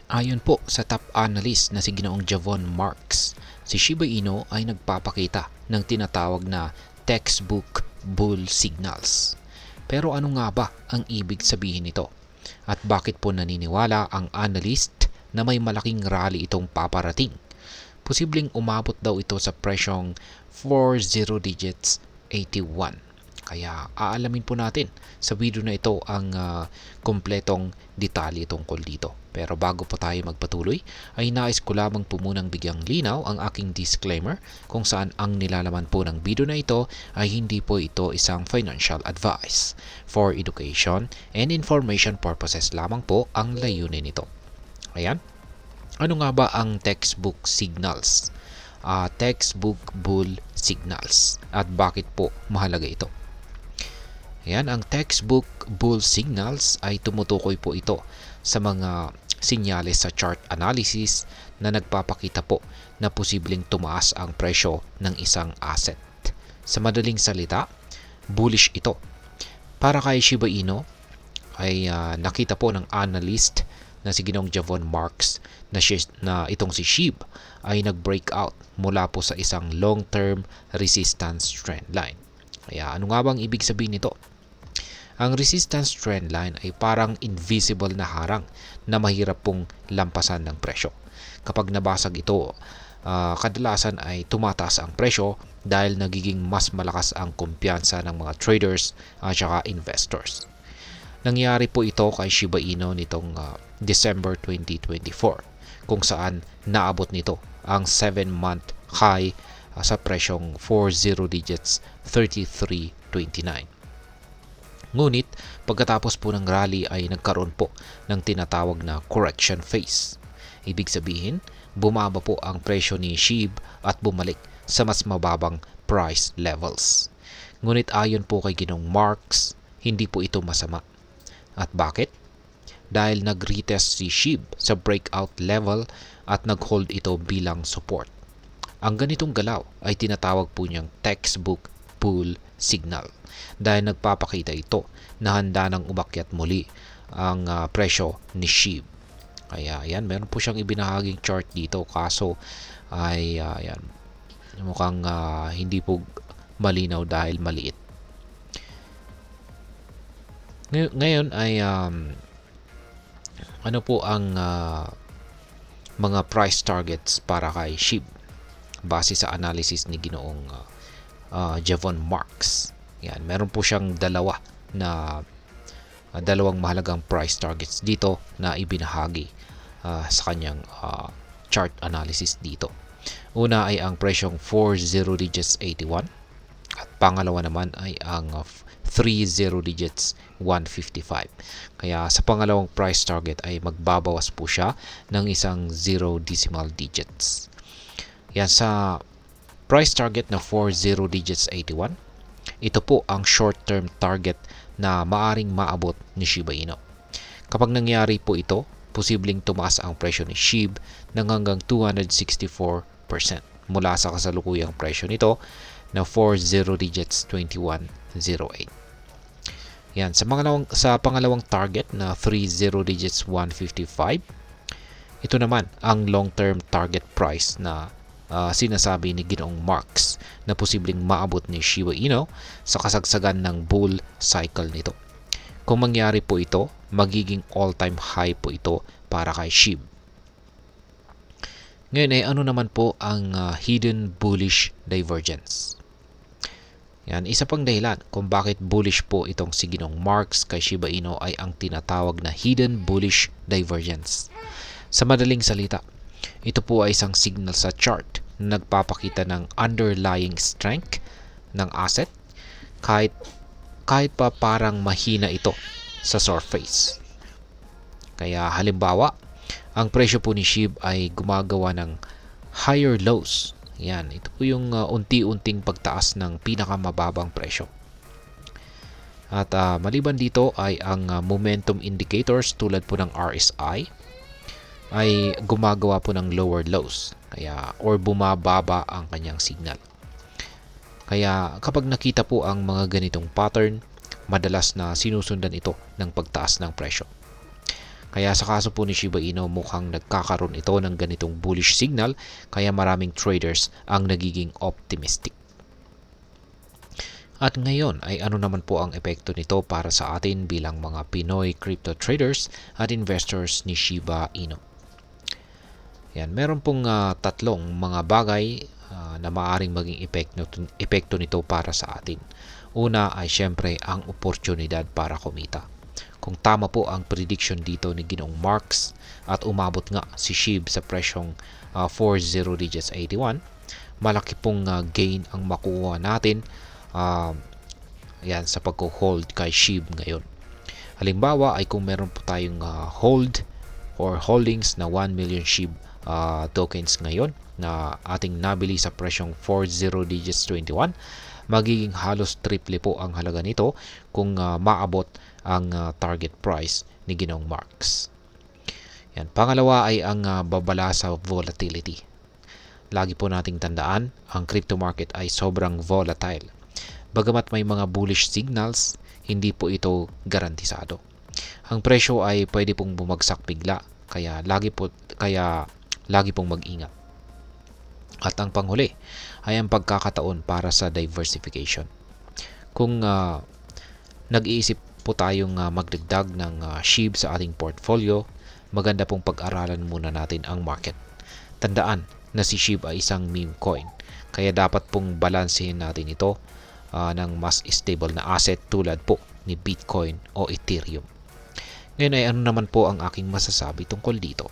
Ayon po sa top analyst na si Ginoong Javon Marks, si Shiba Inu ay nagpapakita ng tinatawag na textbook bull signals. Pero ano nga ba ang ibig sabihin nito? At bakit po naniniwala ang analyst na may malaking rally itong paparating? Posibleng umabot daw ito sa presyong 40 digits 81. Kaya aalamin po natin sa video na ito ang kompletong detalye tungkol dito. Pero bago po tayo magpatuloy, ay nais ko lamang po munang bigyang linaw ang aking disclaimer kung saan ang nilalaman po ng video na ito ay hindi po ito isang financial advice. For education and information purposes lamang po ang layunin nito. Ayan. Ano nga ba ang textbook signals? Textbook bull signals. At bakit po mahalaga ito? Ayan, ang textbook bull signals ay tumutukoy po ito sa mga sinyales sa chart analysis na nagpapakita po na posibleng tumaas ang presyo ng isang asset. Sa madaling salita, bullish ito. Para kay Shiba Inu ay nakita po ng analyst na si Ginoong Javon Marks na itong si SHIB ay nag-breakout mula po sa isang long-term resistance trend line. Kaya ano nga bang ibig sabihin nito? Ang resistance trend line ay parang invisible na harang na mahirap pong lampasan ng presyo. Kapag nabasag ito, kadalasan ay tumataas ang presyo dahil nagiging mas malakas ang kumpiyansa ng mga traders at saka investors. Nangyari po ito kay Shiba Inu nitong December 2024 kung saan naabot nito ang 7-month high sa presyong 40 digits 33.29. Ngunit pagkatapos po ng rally ay nagkaroon po ng tinatawag na correction phase. Ibig sabihin, bumaba po ang presyo ni SHIB at bumalik sa mas mababang price levels. Ngunit ayon po kay Ginoong Marks, hindi po ito masama. At bakit? Dahil nag-retest si SHIB sa breakout level at nag-hold ito bilang support. Ang ganitong galaw ay tinatawag po niyang textbook bull signal dahil nagpapakita ito na handa nang umakyat muli ang presyo ni SHIB. Kaya yan, meron po siyang ibinahaging chart dito kaso ay yan, mukhang hindi po malinaw dahil maliit. Ngayon ay ano po ang mga price targets para kay SHIB base sa analysis ni Ginoong Javon Marks. Yan, meron po siyang dalawang mahalagang price targets dito na ibinahagi sa kanyang chart analysis dito. Una ay ang presyong 40 digits 81 at pangalawa naman ay ang 30 digits 155. Kaya sa pangalawang price target ay magbabawas po siya ng isang 0 decimal digits. Yan, sa price target na 40 digits 81, ito po ang short-term target na maaring maabot ni Shiba Inu. Kapag nangyari po ito, posibleng tumaas ang presyo ni SHIB ng hanggang 264% mula sa kasalukuyang presyo nito na 40 digits 2108. Yan, sa pangalawang target na 30 digits 155, ito naman ang long-term target price na sinasabi ni Ginoong Marks na posibleng maabot ni Shiba Inu sa kasagsagan ng bull cycle nito. Kung mangyari po ito, magiging all-time high po ito para kay SHIB. Ngayon ay ano naman po ang hidden bullish divergence? Yan, isa pang dahilan kung bakit bullish po itong si Ginoong Marks kay Shiba Inu ay ang tinatawag na hidden bullish divergence. Sa madaling salita, ito po ay isang signal sa chart na nagpapakita ng underlying strength ng asset kahit pa parang mahina ito sa surface. Kaya halimbawa, ang presyo po ni SHIB ay gumagawa ng higher lows. Yan, ito po yung unti-unting pagtaas ng pinakamababang presyo. At maliban dito ay ang momentum indicators tulad po ng RSI ay gumagawa po ng lower lows. Kaya or bumababa ang kanyang signal. Kaya kapag nakita po ang mga ganitong pattern, madalas na sinusundan ito ng pagtaas ng presyo. Kaya sa kaso po ni Shiba Inu, mukhang nagkakaroon ito ng ganitong bullish signal, kaya maraming traders ang nagiging optimistic. At ngayon ay ano naman po ang epekto nito para sa atin bilang mga Pinoy crypto traders at investors ni Shiba Inu. Yan, meron pong tatlong mga bagay na maaaring maging epekto nito para sa atin. Una ay syempre ang oportunidad para kumita. Kung tama po ang prediction dito ni Ginoong Marks at umabot nga si SHIB sa presyong 40 digits 81, malaki pong gain ang makuha natin yan sa pagko-hold kay SHIB ngayon. Halimbawa ay kung meron po tayong hold or holdings na 1 million SHIB tokens ngayon na ating nabili sa presyong 40 digits 21, magiging halos triple po ang halaga nito kung maabot ang target price ni Ginoong Marks. Yan. Pangalawa ay ang babala sa volatility. Lagi po nating tandaan, ang crypto market ay sobrang volatile. Bagamat may mga bullish signals, hindi po ito garantisado. Ang presyo ay pwede pong bumagsak bigla, kaya lagi pong mag-ingat. At ang panghuli ay ang pagkakataon para sa diversification. Kung nag-iisip po tayong magdagdag ng SHIB sa ating portfolio, maganda pong pag-aralan muna natin ang market. Tandaan na si SHIB ay isang meme coin, kaya dapat pong balansehin natin ito ng mas stable na asset tulad po ni Bitcoin o Ethereum. Ngayon ay ano naman po ang aking masasabi tungkol dito?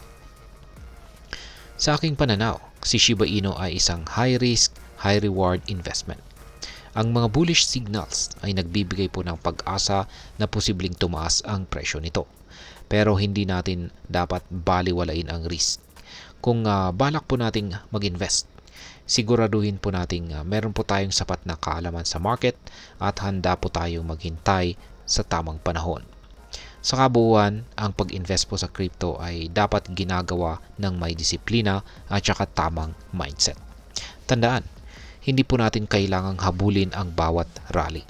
Sa aking pananaw, si Shiba Inu ay isang high risk, high reward investment. Ang mga bullish signals ay nagbibigay po ng pag-asa na posibleng tumaas ang presyo nito. Pero hindi natin dapat baliwalain ang risk. Kung balak po nating mag-invest, siguraduhin po nating meron po tayong sapat na kaalaman sa market at handa po tayong maghintay sa tamang panahon. Sa kabuuan, ang pag-invest po sa crypto ay dapat ginagawa ng may disiplina at saka tamang mindset. Tandaan, hindi po natin kailangang habulin ang bawat rally.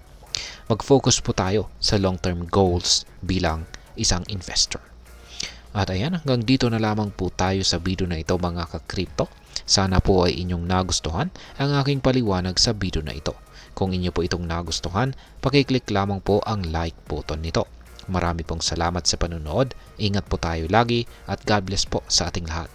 Mag-focus po tayo sa long-term goals bilang isang investor. At ayan, hanggang dito na lamang po tayo sa video na ito mga ka-crypto. Sana po ay inyong nagustuhan ang aking paliwanag sa video na ito. Kung inyo po itong nagustuhan, pakiclick lamang po ang like button nito. Marami pong salamat sa panonood. Ingat po tayo lagi at God bless po sa ating lahat.